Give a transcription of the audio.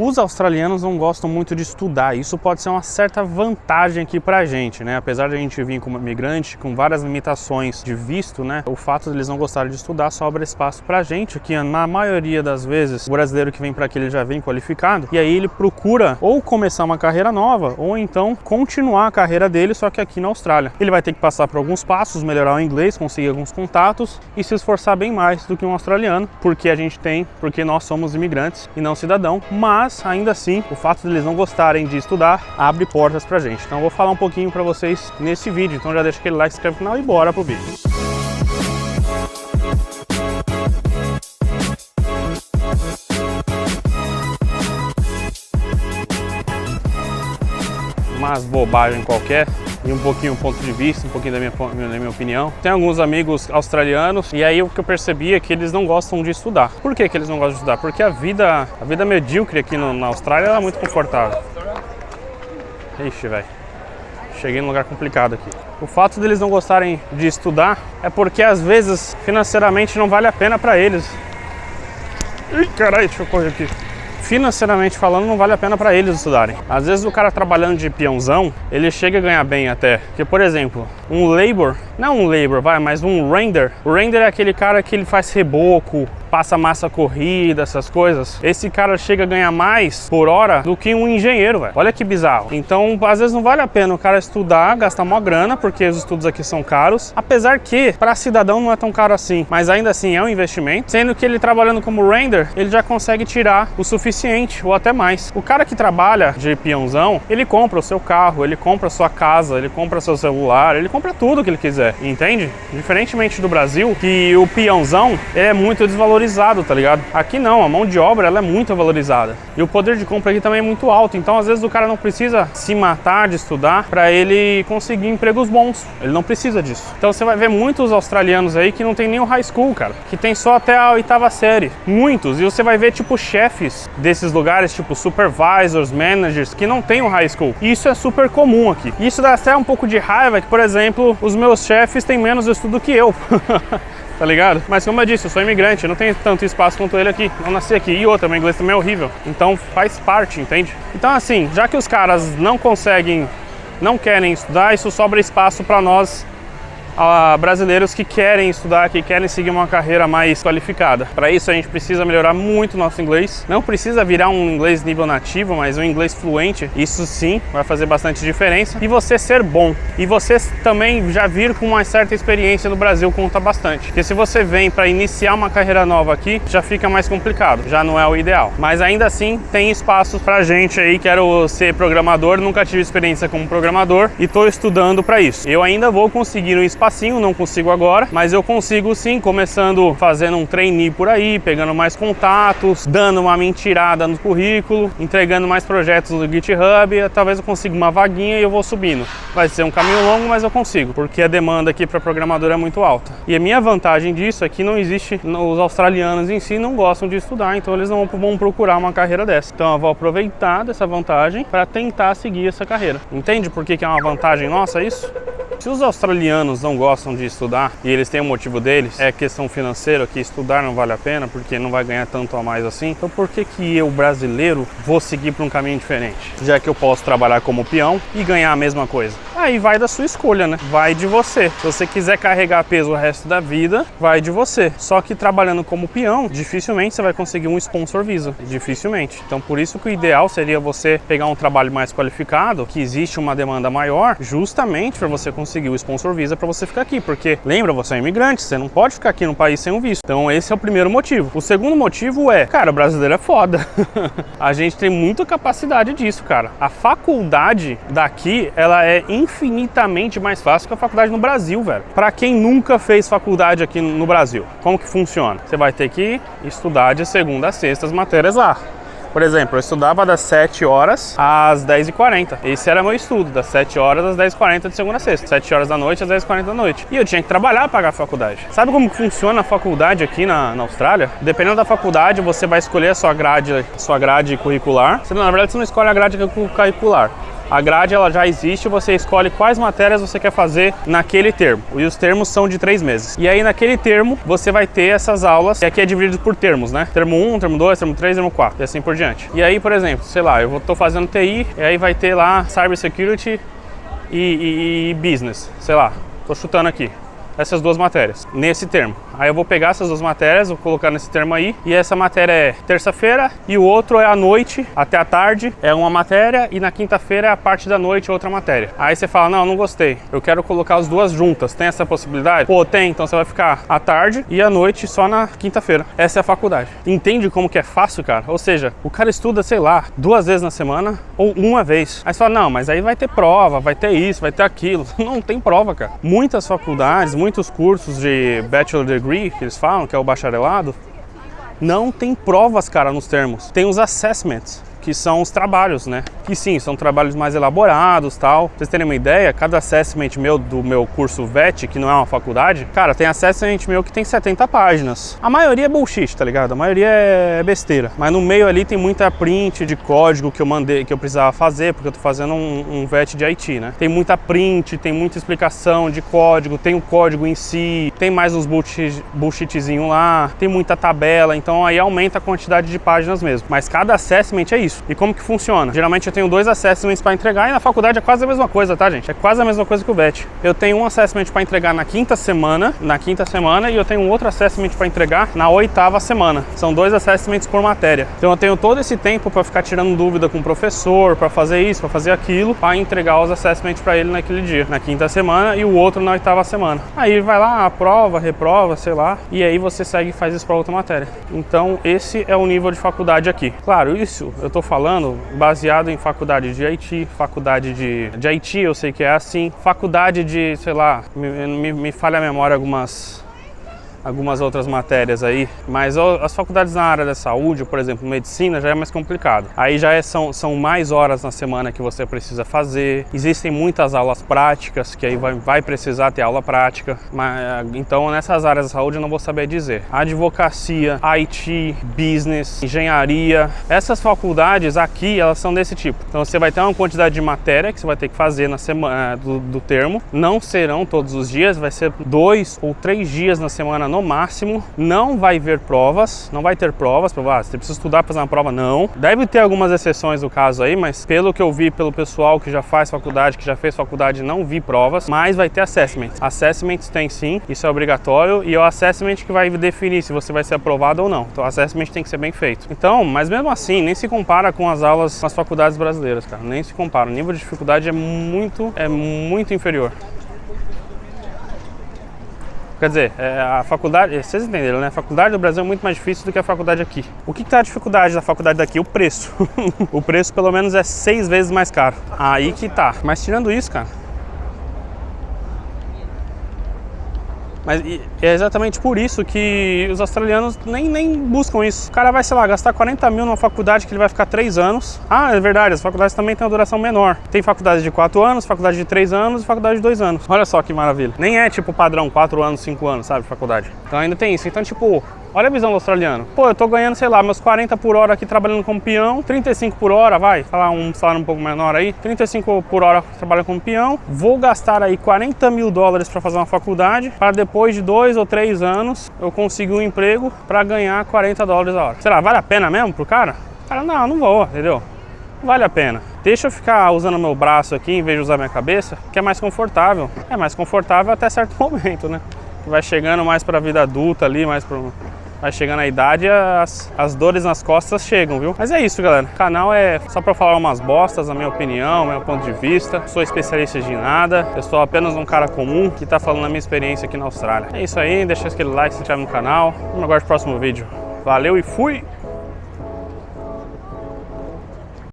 os australianos não gostam muito de estudar. Isso pode ser uma certa vantagem aqui pra gente, né? Apesar de a gente vir como imigrante, com várias limitações de visto, né? O fato de eles não gostarem de estudar sobra espaço pra gente, que na maioria das vezes o brasileiro que vem pra aqui ele já vem qualificado, e aí ele procura ou começar uma carreira nova, ou então continuar a carreira dele, só que aqui na Austrália. Ele vai ter que passar por alguns passos, melhorar o inglês, conseguir alguns contatos e se esforçar bem mais do que um australiano, porque nós somos imigrantes e não cidadão, mas ainda assim, o fato de eles não gostarem de estudar abre portas pra gente. Então eu vou falar um pouquinho pra vocês nesse vídeo, então já deixa aquele like, se inscreve no canal e bora pro vídeo. Umas bobagem qualquer e um pouquinho o ponto de vista, um pouquinho da minha opinião. Tem alguns amigos australianos e aí o que eu percebi é que eles não gostam de estudar. Por que eles não gostam de estudar? Porque a vida medíocre aqui na Austrália é muito confortável. Ixi, velho. Cheguei num lugar complicado aqui. O fato deles não gostarem de estudar é porque às vezes financeiramente não vale a pena para eles. Ih, caralho, deixa eu correr aqui. Financeiramente falando, não vale a pena para eles estudarem. Às vezes o cara trabalhando de peãozão, ele chega a ganhar bem até. Porque, por exemplo, um labor, não um labor, mas um render. O render é aquele cara que ele faz reboco, passa massa corrida, essas coisas. Esse cara chega a ganhar mais por hora do que um engenheiro, velho. Olha que bizarro. Então, às vezes não vale a pena o cara estudar, gastar uma grana, porque os estudos aqui são caros. Apesar que, para cidadão, não é tão caro assim. Mas ainda assim é um investimento. Sendo que ele trabalhando como render, ele já consegue tirar o suficiente, ou até mais. O cara que trabalha de peãozão, ele compra o seu carro, ele compra a sua casa, ele compra seu celular, ele compra tudo que ele quiser, entende? Diferentemente do Brasil, que o peãozão é muito desvalorizado, tá ligado? Aqui não, a mão de obra ela é muito valorizada. E o poder de compra aqui também é muito alto, então às vezes o cara não precisa se matar de estudar para ele conseguir empregos bons. Ele não precisa disso. Então você vai ver muitos australianos aí que não tem nem o high school, cara, que tem só até a 8ª série. Muitos. E você vai ver tipo chefes desses lugares, tipo supervisors, managers, que não tem o high school. E isso é super comum aqui. E isso dá até um pouco de raiva, que por exemplo, os meus chefes têm menos estudo que eu. Tá ligado? Mas como eu disse, eu sou imigrante, eu não tenho tanto espaço quanto ele aqui. Não nasci aqui. E outra, meu inglês também é horrível. Então faz parte, entende? Então assim, já que os caras não querem estudar, isso sobra espaço para nós, brasileiros que querem estudar, que querem seguir uma carreira mais qualificada. Para isso a gente precisa melhorar muito o nosso inglês. Não precisa virar um inglês nível nativo, mas um inglês fluente. Isso sim vai fazer bastante diferença. E você ser bom. E você também já vir com uma certa experiência no Brasil conta bastante. Porque se você vem para iniciar uma carreira nova aqui, já fica mais complicado. Já não é o ideal. Mas ainda assim tem espaço pra gente aí. Quero ser programador, nunca tive experiência como programador e tô estudando para isso. Eu ainda vou conseguir um espaço. Não consigo agora, mas eu consigo sim, começando fazendo um trainee por aí, pegando mais contatos, dando uma mentirada no currículo, entregando mais projetos no GitHub, talvez eu consiga uma vaguinha e eu vou subindo. Vai ser um caminho longo, mas eu consigo, porque a demanda aqui para programador é muito alta. E a minha vantagem disso é que não existe, os australianos em si não gostam de estudar, então eles não vão procurar uma carreira dessa. Então eu vou aproveitar dessa vantagem para tentar seguir essa carreira. Entende por que é uma vantagem nossa isso? Se os australianos não gostam de estudar e eles têm um motivo deles, é questão financeira, que estudar não vale a pena porque não vai ganhar tanto a mais assim, então por que eu, brasileiro, vou seguir para um caminho diferente? Já que eu posso trabalhar como peão e ganhar a mesma coisa. Aí vai da sua escolha, né? Vai de você. Se você quiser carregar peso o resto da vida, vai de você. Só que trabalhando como peão, dificilmente você vai conseguir um sponsor visa. Dificilmente. Então por isso que o ideal seria você pegar um trabalho mais qualificado, que existe uma demanda maior, justamente para você conseguir o sponsor visa para você ficar aqui. Porque, lembra, você é imigrante, você não pode ficar aqui no país sem um visto. Então esse é o primeiro motivo. O segundo motivo é, cara, o brasileiro é foda. A gente tem muita capacidade disso, cara. A faculdade daqui, ela é infinitamente mais fácil que a faculdade no Brasil, velho. Pra quem nunca fez faculdade aqui no Brasil, como que funciona? Você vai ter que estudar de segunda a sexta as matérias lá. Por exemplo, eu estudava das 7 horas às 10h40. Esse era meu estudo, das 7 horas às 10h40 de segunda a sexta. 7 horas da noite às 10h40 da noite. E eu tinha que trabalhar para pagar a faculdade. Sabe como funciona a faculdade aqui na Austrália? Dependendo da faculdade, você vai escolher a sua grade curricular. Na verdade, você não escolhe a grade curricular. A grade ela já existe, você escolhe quais matérias você quer fazer naquele termo. E os termos são de 3 meses. E aí naquele termo você vai ter essas aulas, que aqui é dividido por termos, né? Termo 1, termo 2, termo 3, termo 4 e assim por diante. E aí, por exemplo, sei lá, eu tô fazendo TI, e aí vai ter lá Cybersecurity e Business, sei lá, tô chutando aqui. Essas duas matérias, nesse termo. Aí eu vou pegar essas duas matérias, vou colocar nesse termo aí, e essa matéria é terça-feira, e o outro é à noite, até a tarde, é uma matéria, e na quinta-feira é a parte da noite, outra matéria. Aí você fala, não gostei, eu quero colocar as duas juntas, tem essa possibilidade? Pô, tem, então você vai ficar à tarde e à noite só na quinta-feira. Essa é a faculdade. Entende como que é fácil, cara? Ou seja, o cara estuda, sei lá, 2 vezes na semana, ou uma vez. Aí você fala, não, mas aí vai ter prova, vai ter isso, vai ter aquilo. Não tem prova, cara. Muitas faculdades, muitos cursos de Bachelor Degree, que eles falam, que é o bacharelado, não tem provas, cara, nos termos. Tem os assessments, que são os trabalhos, né? Que sim, são trabalhos mais elaborados, tal. Pra vocês terem uma ideia, cada assessment meu do meu curso VET, que não é uma faculdade, cara, tem assessment meu que tem 70 páginas. A maioria é bullshit, tá ligado? A maioria é besteira. Mas no meio ali tem muita print de código que eu mandei, que eu precisava fazer, porque eu tô fazendo um VET de IT, né? Tem muita print, tem muita explicação de código, tem o código em si, tem mais uns bullshitzinho lá, tem muita tabela, então aí aumenta a quantidade de páginas mesmo. Mas cada assessment é isso. E como que funciona? Geralmente eu tenho 2 assessments para entregar, e na faculdade é quase a mesma coisa, tá, gente? É quase a mesma coisa que o VET. Eu tenho um assessment para entregar na quinta semana, e eu tenho um outro assessment para entregar na 8ª semana. São 2 assessments por matéria. Então eu tenho todo esse tempo para ficar tirando dúvida com o professor, para fazer isso, para fazer aquilo, para entregar os assessments para ele naquele dia, na 5ª semana, e o outro na 8ª semana. Aí vai lá, aprova, reprova, sei lá, e aí você segue e faz isso para outra matéria. Então esse é o nível de faculdade aqui. Claro, isso eu tô falando baseado em faculdade de IT, faculdade de IT, eu sei que é assim, faculdade de, sei lá, me falha a memória algumas outras matérias aí, mas as faculdades na área da saúde, por exemplo, medicina, já é mais complicado. Aí já são mais horas na semana que você precisa fazer. Existem muitas aulas práticas, que aí vai precisar ter aula prática. Então, nessas áreas da saúde eu não vou saber dizer. Advocacia, IT, business, engenharia, essas faculdades aqui, elas são desse tipo. Então, você vai ter uma quantidade de matéria que você vai ter que fazer na semana do termo. Não serão todos os dias, vai ser 2 ou 3 dias na semana no máximo. Não vai ter provas, você precisa estudar para fazer uma prova, não. Deve ter algumas exceções do caso aí, mas pelo que eu vi pelo pessoal que já faz faculdade, que já fez faculdade, não vi provas, mas vai ter assessment. Assessments tem sim, isso é obrigatório, e é o assessment que vai definir se você vai ser aprovado ou não. Então o assessment tem que ser bem feito. Então, mas mesmo assim, nem se compara com as aulas nas faculdades brasileiras, cara, nem se compara. O nível de dificuldade é muito inferior. Quer dizer, a faculdade, vocês entenderam, né? A faculdade do Brasil é muito mais difícil do que a faculdade aqui. O que tá a dificuldade da faculdade daqui? O preço. O preço pelo menos é 6 vezes mais caro. Aí que tá. Mas tirando isso, cara... Mas é exatamente por isso que os australianos nem buscam isso. O cara vai, sei lá, gastar 40 mil numa faculdade que ele vai ficar 3 anos. Ah, é verdade, as faculdades também têm uma duração menor. Tem faculdade de 4 anos, faculdade de 3 anos e faculdade de 2 anos. Olha só que maravilha. Nem é tipo padrão 4 anos, 5 anos, sabe, faculdade. Então ainda tem isso. Então, tipo... Olha a visão do australiano. Pô, eu tô ganhando, sei lá, meus 40 por hora aqui trabalhando como peão, 35 por hora, vai, falar um salário um pouco menor aí, 35 por hora trabalhando como peão, vou gastar aí 40 mil dólares para fazer uma faculdade, para depois de 2 ou 3 anos eu conseguir um emprego para ganhar 40 dólares a hora. Será, vale a pena mesmo pro cara? Cara, não vou, entendeu? Não vale a pena. Deixa eu ficar usando meu braço aqui em vez de usar minha cabeça, que é mais confortável. É mais confortável até certo momento, né? Vai chegando mais para a vida adulta ali, vai chegando a idade, as dores nas costas chegam, viu? Mas é isso, galera. O canal é só para falar umas bostas, na minha opinião, meu ponto de vista. Não sou especialista de nada, eu sou apenas um cara comum que tá falando a minha experiência aqui na Austrália. É isso aí, deixa aquele like se inscreve no canal. E me aguarde no próximo vídeo. Valeu e fui!